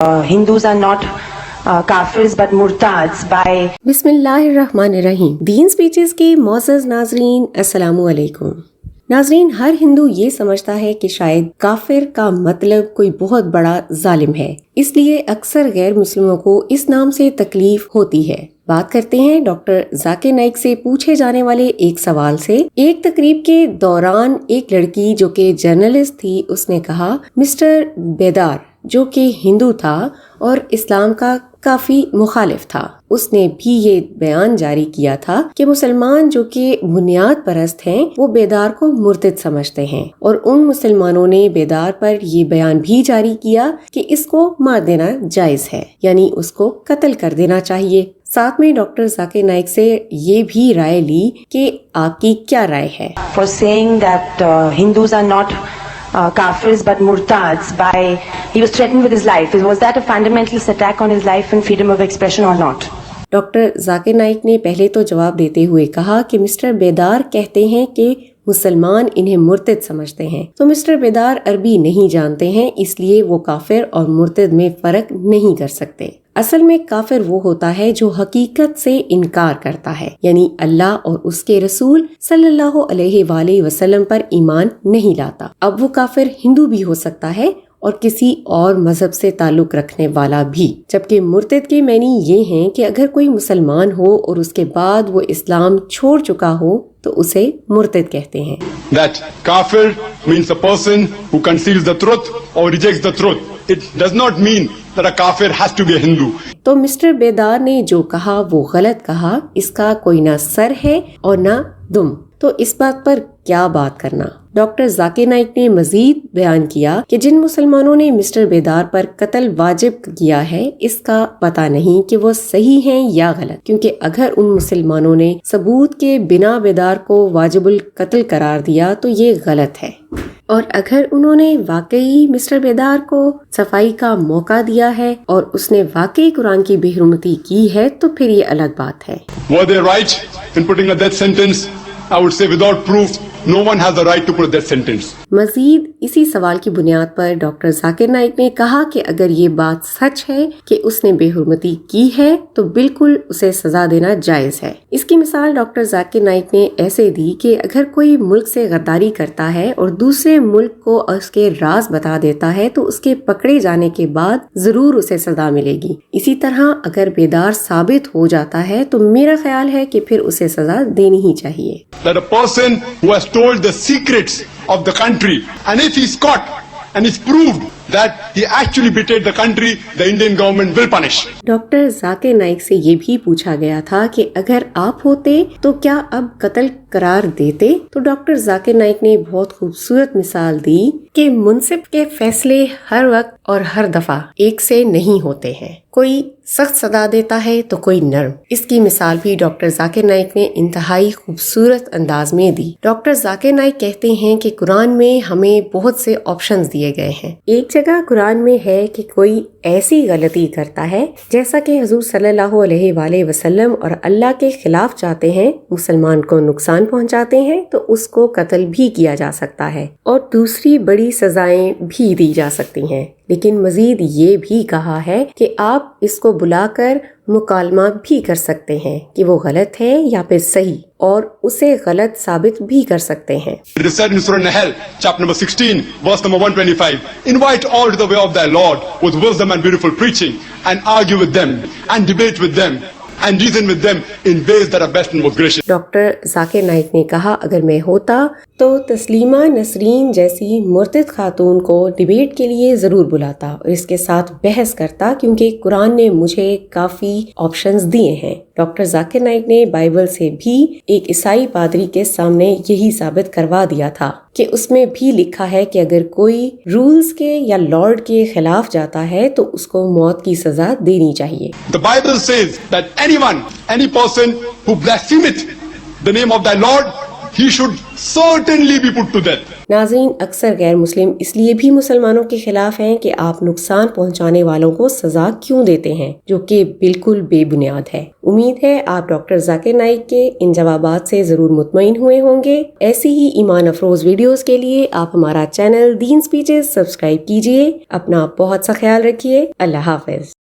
Hindus are not kafirs but murtads by बिस्मिल्लाहिर्रहमानिर्रहीम। दीन speeches के मौजूद नाजरीन, अस्सलामु अलैकुम। नाजरीन, हर हिंदू ये समझता है कि शायद काफिर का मतलब कोई बहुत बड़ा जालिम है, इसलिए अक्सर गैर मुस्लिमों को इस नाम से तकलीफ होती है। बात करते हैं डॉक्टर जाकिर नाइक से पूछे जाने वाले एक सवाल से। एक तकरीब के दौरान एक लड़की जो कि जर्नलिस्ट थी, उसने कहा मिस्टर बेदार, जो कि हिंदू था और इस्लाम का काफी मुखालिफ था, उसने भी ये बयान जारी किया था कि मुसलमान जो कि बुनियाद परस्त हैं वो बेदार को मुर्तद समझते हैं, और उन मुसलमानों ने बेदार पर ये बयान भी जारी किया कि इसको मार देना जायज है, यानी उसको कत्ल कर देना चाहिए। साथ में डॉक्टर जाकिर नाइक से ये भी राय ली कि आपकी क्या राय है। for saying that Hindus are not kafirs but murtads by he was threatened with his life. Was that a fundamentalist attack on his life and freedom of expression or not? Doctor Zakir Naik ने पहले तो जवाब देते हुए कहा कि mister बेदार कहते हैं कि मुसलमान इन्हें मुर्तद समझते हैं, तो मिस्टर बेदार अरबी नहीं जानते हैं, इसलिए वो काफिर और मुर्तद में फर्क नहीं कर सकते। असल में काफिर वो होता है जो हकीकत से इनकार करता है, यानी अल्लाह और उसके रसूल सल्लल्लाहु अलैहि वसल्लम पर ईमान नहीं लाता। अब वो काफिर हिंदू भी हो सकता है और किसी और मजहब से ताल्लुक रखने वाला भी, जबकि मुर्तद के मानी ये हैं कि अगर कोई मुसलमान हो और उसके बाद वो इस्लाम छोड़ चुका हो तो उसे मुर्तद कहते हैं। That kafir means a person who conceals the truth or rejects the truth. It does not mean that a kafir has to be a Hindu. तो मिस्टर बेदार ने जो कहा वो गलत कहा, इसका कोई ना सर है और ना दुम, तो इस बात पर क्या बात करना। डॉक्टर जाकिर नाइक ने मजीद बयान किया कि जिन मुसलमानों ने मिस्टर बेदार पर कत्ल वाजिब किया है, इसका पता नहीं कि वो सही हैं या गलत, क्योंकि अगर उन मुसलमानों ने सबूत के बिना बेदार को वाजिबुल कत्ल करार दिया तो ये गलत है, और अगर उन्होंने वाकई मिस्टर बेदार को सफाई का मौका दिया है और उसने वाकई कुरान की बेहुरमती की है तो फिर ये अलग बात है। Were they right in putting a death sentence? I would say without proof, no one has the right to put a death sentence. मजीद इसी सवाल की बुनियाद पर डॉक्टर जाकिर नाइक ने कहा कि अगर ये बात सच है कि उसने बेहुरमती की है तो बिल्कुल उसे सजा देना जायज है। इसकी मिसाल डॉक्टर जाकिर नाइक ने ऐसे दी कि अगर कोई मुल्क से गद्दारी करता है और दूसरे मुल्क को उसके राज बता देता है तो उसके पकड़े जाने के बाद जरूर उसे सजा मिलेगी। इसी तरह अगर बेदार साबित हो जाता है तो मेरा ख्याल है कि फिर उसे सजा देनी ही चाहिए। That a person who has told the secrets of the country, and if he's caught and it's proved that he actually betrayed the country, the Indian government will punish. Doctor Zakir Naik से ये भी पूछा गया था कि अगर आप होते तो क्या अब कत्ल करार देते, तो डॉक्टर जाकिर नाइक ने बहुत खूबसूरत मिसाल दी कि मुंसिफ के फैसले हर वक्त और हर दफा एक से नहीं होते हैं, कोई सख्त सजा देता है तो कोई नरम। इसकी मिसाल भी डॉक्टर जाकिर नाइक ने इंतहाई खूबसूरत अंदाज में दी। डॉक्टर जाकिर नाइक कहते हैं कि कुरान में हमें बहुत से ऑप्शंस दिए गए हैं। एक जगह कुरान में है कि कोई ऐसी गलती करता है जैसा कि हुजूर सल्लल्लाहु अलैहि वसल्लम और अल्लाह के खिलाफ जाते हैं, मुसलमान को नुकसान पहुंचाते हैं, तो उसको कत्ल भी किया जा सकता है और दूसरी बड़ी सजाएं भी दी जा सकती हैं। लेकिन मजीद ये भी कहा है कि आप इसको बुलाकर मुकालमा भी कर सकते हैं कि वो गलत है या फिर सही, और उसे गलत साबित भी कर सकते हैं। It is said in Surah Nahl, chapter number 16, verse number 125, invite all to the way of thy Lord with wisdom and beautiful preaching, and argue with them and debate with them and reason with them in ways that are best and most gracious. Doctor Zakir Naik ने कहा अगर मैं होता तो तस्लीमा नसरीन जैसी मुर्तद खातून को debate के लिए जरूर बुलाता और इसके साथ बहस करता, क्योंकि कुरान ने मुझे काफी ऑप्शंस दिए हैं। डॉक्टर जाकिर नाइक ने बाइबल से भी एक ईसाई पादरी के सामने यही साबित करवा दिया था कि उसमें भी लिखा है कि अगर कोई रूल्स के या लॉर्ड के खिलाफ जाता है तो उसको मौत की सजा देनी चाहिए। The Bible says that any person who blasphemeth the name of thy Lord, he should certainly be put to death. ناظرین، اکثر غیر مسلم اس لیے بھی مسلمانوں کے خلاف ہیں کہ آپ نقصان پہنچانے والوں کو سزا کیوں دیتے ہیں، جو کہ بالکل بے بنیاد ہے۔ امید ہے آپ ڈاکٹر ذاکر نائک کے ان جوابات سے ضرور مطمئن ہوئے ہوں گے۔ ایسی ہی ایمان افروز ویڈیوز کے لیے آپ ہمارا چینل دین سپیچز سبسکرائب کیجئے۔ اپنا بہت سا خیال رکھیے۔ اللہ حافظ۔